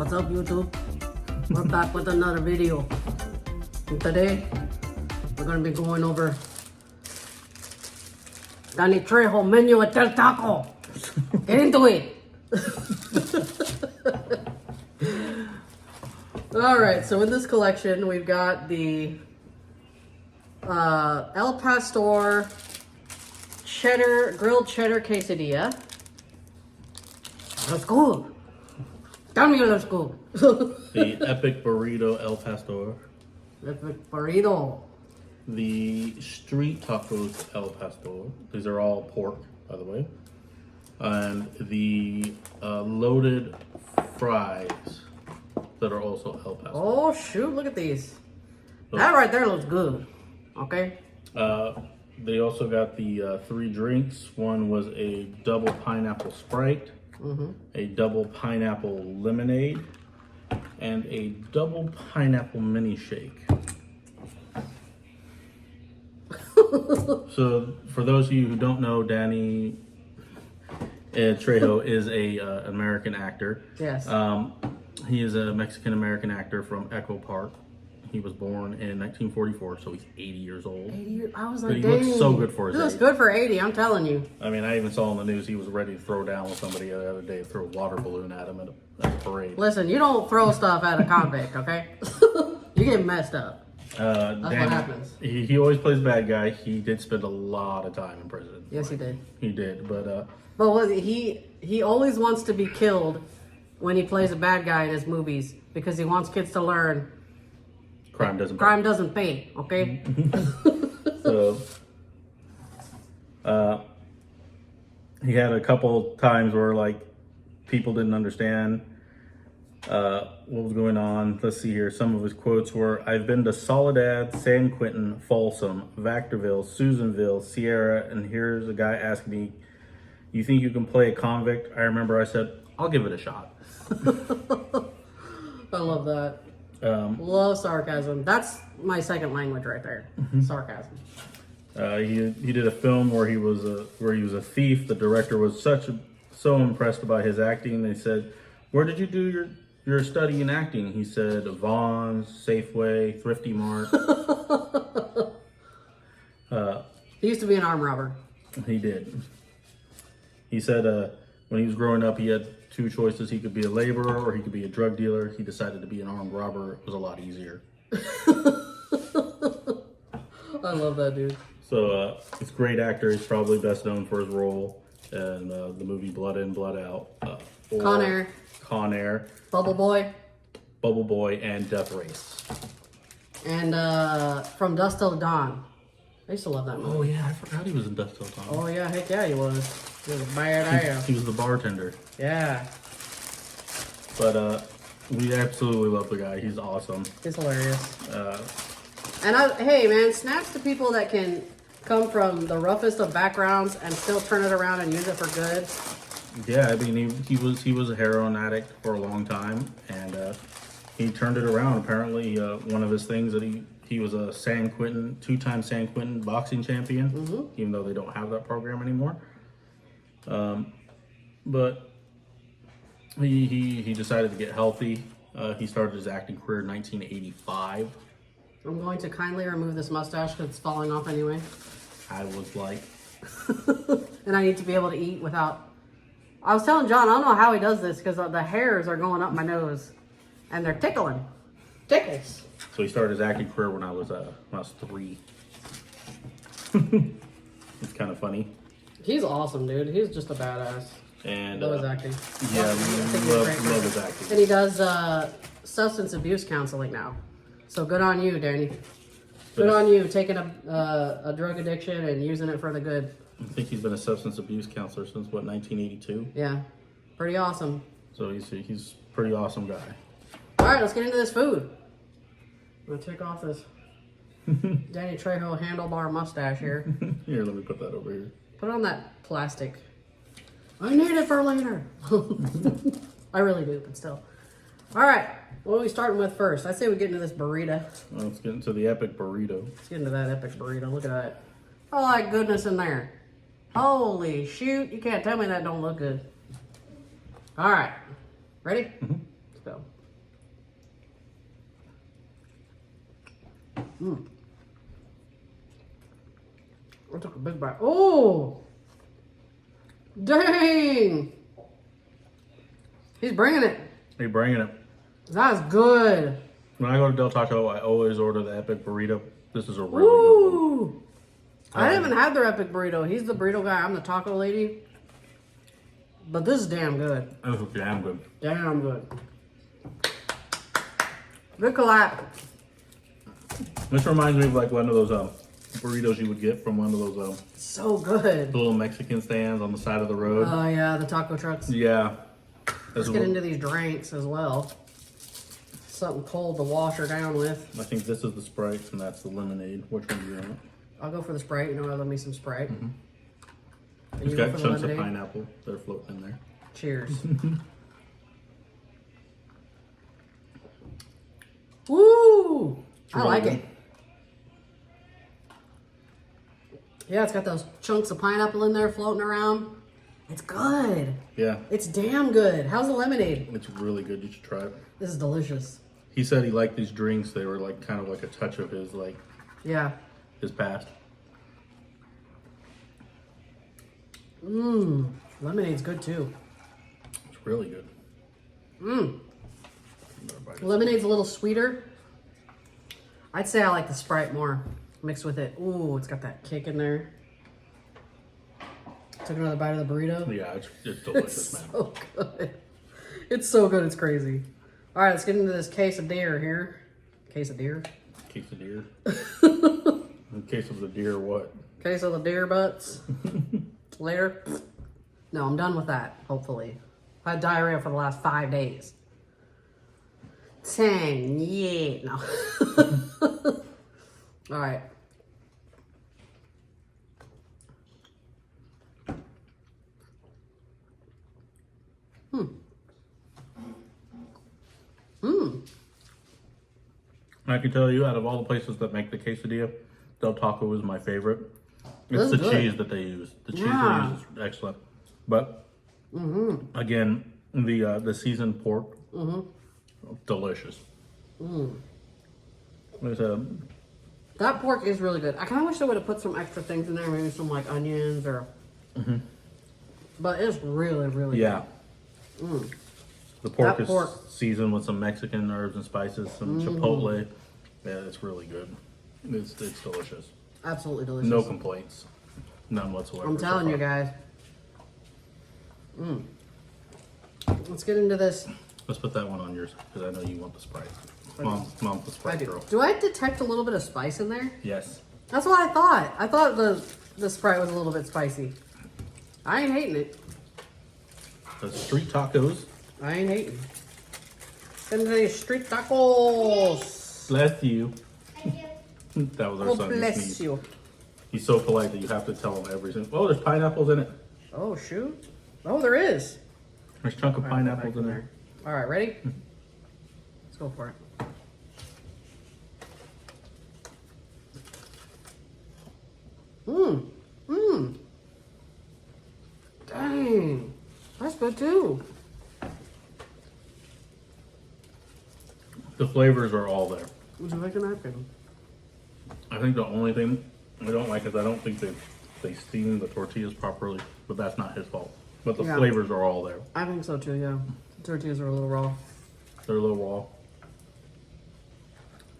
What's up, YouTube? We're back with another video. And today, we're gonna be going over Danny Trejo menu at Del Taco. Get into it. Alright, so in this collection, we've got the El Pastor grilled cheddar quesadilla. That's good. Tell me that's good. The epic burrito El Pastor. Epic burrito. The street tacos El Pastor. These are all pork, by the way. And the loaded fries that are also El Pastor. Oh shoot, look at these. That right there looks good. Okay. They also got the 3 drinks. One was a double pineapple Sprite, a double pineapple lemonade, and a double pineapple mini shake. So, for those of you who don't know, Danny Trejo is a American actor. Yes. He is a Mexican-American actor from Echo Park. He was born in 1944, so he's 80 years old. 80 years? I was like, but he dang. looks so good for his age. He looks good for 80, I'm telling you. I mean, I even saw on the news he was ready to throw down with somebody the other day, throw a water balloon at him at a parade. Listen, you don't throw stuff at a convict, okay? You get messed up. That's what happens. He always plays bad guy. He did spend a lot of time in prison. Yes, he did. He did, but he always wants to be killed when he plays a bad guy in his movies because he wants kids to learn crime doesn't pay, okay? So, he had a couple times where like people didn't understand what was going on. Let's see here. Some of his quotes were, "I've been to Soledad, San Quentin, Folsom, Vactorville, Susanville, Sierra, and here's a guy asking me, you think you can play a convict?" I remember I said, "I'll give it a shot." I love that. Love sarcasm. That's my second language right there. Sarcasm. He did a film where he was a thief. The director was so impressed by his acting. They said, "Where did you do your study in acting?" He said, "Vaughn's, Safeway, Thrifty Mart." He used to be an armed robber. He did. He said when he was growing up, he had 2 choices. He could be a laborer or he could be a drug dealer. He decided to be an armed robber. It was a lot easier. I love that dude. So he's a great actor. He's probably best known for his role in the movie Blood In, Blood Out. Con Air. Bubble Boy. And Death Race. And From Dusk Till Dawn. I used to love that movie. Oh yeah, I forgot he was in Dusk Till Dawn. Oh yeah, heck yeah he was. He was a badass. He was the bartender. Yeah. But we absolutely love the guy. He's awesome. He's hilarious. Hey man, snaps to people that can come from the roughest of backgrounds and still turn it around and use it for good. Yeah, I mean he was a heroin addict for a long time, and he turned it around. Apparently, one of his things that he was a 2-time San Quentin boxing champion, even though they don't have that program anymore. But he decided to get healthy. He started his acting career in 1985. I'm going to kindly remove this mustache because it's falling off anyway. I was like... And I need to be able to eat without... I was telling John, I don't know how he does this because the hairs are going up my nose. And they're tickling. Tickles. So he started his acting career when I was 3. It's kind of funny. He's awesome, dude. He's just a badass. And love his acting. Yeah, love his acting. And he does substance abuse counseling now. So good on you, Danny. Good on you, taking a drug addiction and using it for the good. I think he's been a substance abuse counselor since, what, 1982? Yeah, pretty awesome. So he's a pretty awesome guy. All right, let's get into this food. I'm going to take off this Danny Trejo handlebar mustache here. Here, let me put that over here. Put on that plastic. I need it for later. I really do, but still. All right, what are we starting with first? I say we get into this burrito. Well, let's get into the epic burrito. Let's get into that epic burrito. Look at that. Oh, that goodness in there. Holy shoot. You can't tell me that don't look good. All right. Ready? Mm-hmm. Let's go. I took a big bite. Oh! Dang! He's bringing it. They bringing it. That's good. When I go to Del Taco, I always order the epic burrito. This is a really good Ooh! I haven't had their epic burrito. He's the burrito guy. I'm the taco lady. But this is damn good. one. This is damn good. Damn good. Good collab. This reminds me of like one of those burritos you would get from one of those So good. little Mexican stands on the side of the road. Oh yeah, the taco trucks. Yeah. Let's get into these drinks as well. Something cold to wash her down with. I think this is the Sprite and that's the lemonade. Which one do you want? I'll go for the Sprite. You know, I love me some Sprite. And It's you go got for the chunks of lemonade? pineapple. They're floating in there. Cheers. Woo! I really like good. it. Yeah, it's got those chunks of pineapple in there floating around. It's good. Yeah. It's damn good. How's the lemonade? It's really good. You should try it. This is delicious. He said he liked these drinks. They were like kind of like a touch of his Yeah. his past. Lemonade's good too. It's really good. Lemonade's a little sweeter. I'd say I like the Sprite more mixed with it. Ooh, it's got that kick in there. Took another bite of the burrito. Yeah, it's delicious, man. So good. It's so good, it's crazy. All right, let's get into this case of deer here. Case of deer? Case of deer. In case of the deer, what? Case of the deer butts. Later. No, I'm done with that, hopefully. I had diarrhea for the last 5 days. 10, yeah, no. All right. I can tell you, out of all the places that make the quesadilla, Del Taco is my favorite. It's That's the good. cheese that they use. The cheese Yeah. they use is excellent. But again, the seasoned pork, delicious. Like I said, That pork is really good. I kind of wish they would have put some extra things in there, maybe some like onions or. But it's really, really yeah. The pork That is pork. seasoned with some Mexican herbs and spices, some chipotle. Yeah, it's really good. It's delicious. good. Absolutely delicious. No complaints. None whatsoever. I'm so telling you far. guys. Let's get into this. Let's put that one on yours because I know you want the Sprite. Mom, the I Sprite do. girl. Do I detect a little bit of spice in there? Yes. That's what I thought. I thought the Sprite was a little bit spicy. I ain't hating it. The street tacos. I ain't hating. Send these street tacos. Bless you. That was our Oh, son. He bless sneezed. you. He's so polite that you have to tell him every single. Oh, there's pineapples in it. Oh, shoot. Oh, there is. There's a chunk of All right, pineapples back in there. All right, ready? Let's go for it. Dang. That's good too. The flavors are all there. Would you like a napkin? I think the only thing I don't like is I don't think they steam the tortillas properly, but that's not his fault. But the Yeah. flavors are all there. I think so too, yeah. The tortillas are a little raw. They're a little raw.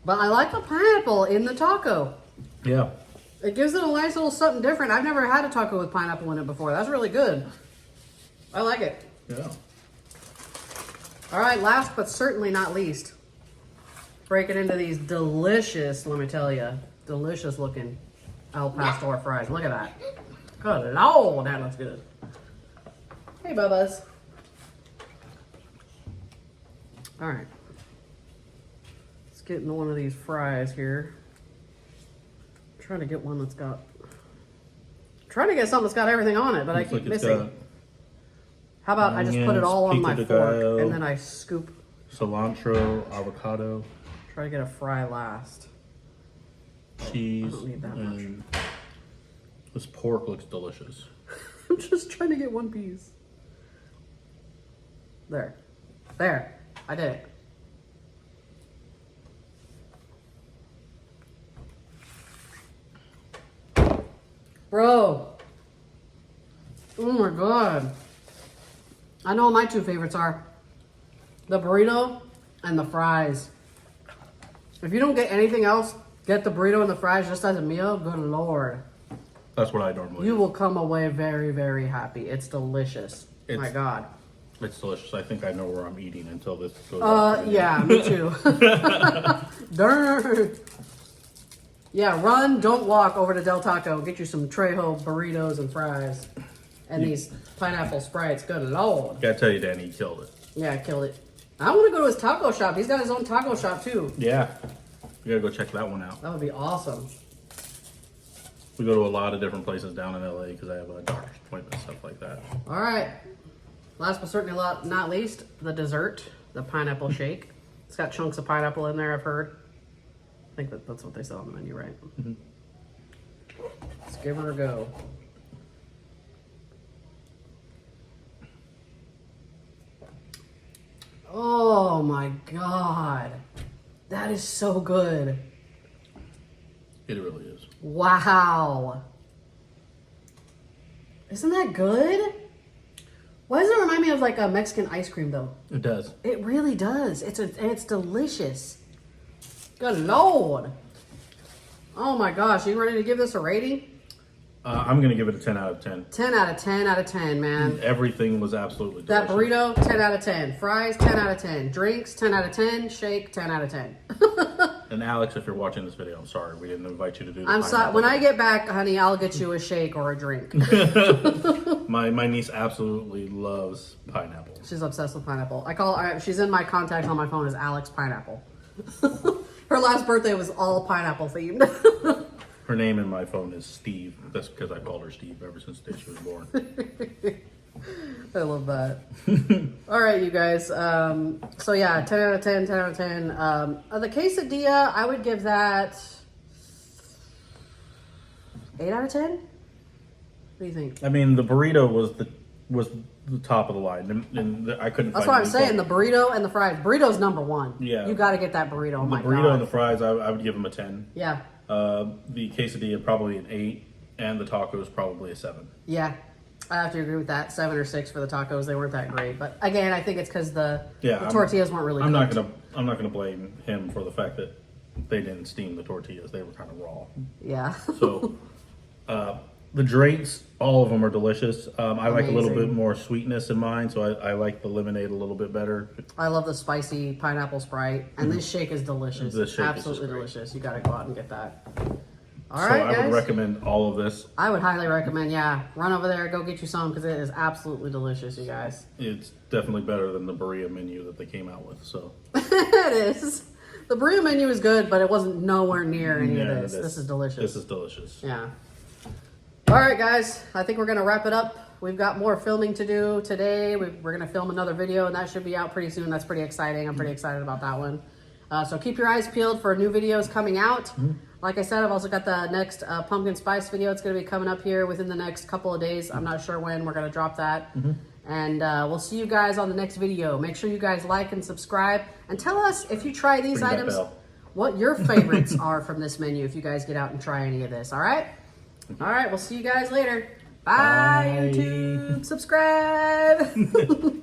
But I like the pineapple in the taco. Yeah. It gives it a nice little something different. I've never had a taco with pineapple in it before. That's really good. I like it. Yeah. All right, last but certainly not least, breaking into these delicious, let me tell you, delicious looking El Pastor fries. Look at that. Good Lord, that looks good. Hey, Bubba's. All right. Let's get into one of these fries here. I'm trying to get one that's got, trying to get something that's got everything on it, but I Looks keep like it's missing. got How about I just put it onions, all on my pico de fork gallo. and then I scoop, cilantro, avocado, try to get a fry last. cheese, don't need that and this pork looks delicious. I'm just trying to get one piece. There. There. I did it. Bro. Oh my God. I know what my two favorites are. The burrito and the fries. If you don't get anything else, get the burrito and the fries just as a meal. Good Lord. That's what I normally You do. will come away very, very happy. It's delicious. My God. It's delicious. I think I know where I'm eating until this goes up. Yeah, me too. Darn. Yeah, run, don't walk over to Del Taco. Get you some Trejo burritos and fries. And these pineapple Sprites. Good Lord. Gotta tell you, Danny, he killed it. Yeah, killed it. I want to go to his taco shop. He's got his own taco shop too. Yeah. We gotta go check that one out. That would be awesome. We go to a lot of different places down in LA because I have a doctor's appointment and stuff like that. All right. Last but certainly not least, the dessert, the pineapple shake. It's got chunks of pineapple in there, I've heard. I think that's what they sell on the menu, right? Mm-hmm. Let's give her a go. Oh my God. That is so good. It really is. Wow. Isn't that good? Why does it remind me of like a Mexican ice cream though? It does. It really does. It's delicious. Good Lord. Oh my gosh, you ready to give this a rating? I'm gonna give it a 10 out of 10. 10 out of 10 out of 10, man. Everything was absolutely delicious. That burrito, 10 out of 10. Fries, 10 out of 10. Drinks, 10 out of 10. Shake, 10 out of 10. And Alex, if you're watching this video, I'm sorry. We didn't invite you to do this. I'm sorry. When I get back, honey, I'll get you a shake or a drink. My niece absolutely loves pineapple. She's obsessed with pineapple. I call her, she's in my contacts on my phone as Alex Pineapple. Her last birthday was all pineapple themed. Her name in my phone is Steve. That's because I called her Steve ever since the day she was born. I love that. All right, you guys. So yeah, 10 out of 10, 10 out of 10. The quesadilla, I would give that 8 out of 10. What do you think? I mean, the burrito was the top of the line, and I couldn't. That's find what I'm saying. The burrito and the fries. Burrito's number one. Yeah. You got to get that burrito. Oh my The burrito God. and the fries, I would give them a 10. Yeah. The quesadilla probably an 8, and the tacos probably a 7. Yeah. I have to agree with that. 7 or 6 for the tacos. They weren't that great, but again, I think it's because the tortillas weren't really. I'm not gonna blame him for the fact that they didn't steam the tortillas. They were kind of raw. Yeah. So, the drinks, all of them are delicious. I like a little Amazing. bit more sweetness in mine, so I like the lemonade a little bit better. I love the spicy pineapple Sprite, and this shake is delicious. This shake is Absolutely just great. delicious. You got to go out and get that. All So right, I guys. would recommend all of this. I would highly recommend. Yeah, run over there, go get you some because it is absolutely delicious, you guys. It's definitely better than the burrito menu that they came out with. So It is. The burrito menu is good, but it wasn't nowhere near any of this. This is delicious. This is delicious. Yeah. All right, guys. I think we're going to wrap it up. We've got more filming to do today. We're going to film another video, and that should be out pretty soon. That's pretty exciting. I'm pretty excited about that one. So keep your eyes peeled for new videos coming out. Like I said, I've also got the next pumpkin spice video. It's going to be coming up here within the next couple of days. I'm not sure when we're going to drop that. And we'll see you guys on the next video. Make sure you guys like and subscribe. And tell us if you try these Ring that items, bell. what your favorites are from this menu if you guys get out and try any of this. All right? All right, we'll see you guys later. Bye. YouTube. Subscribe.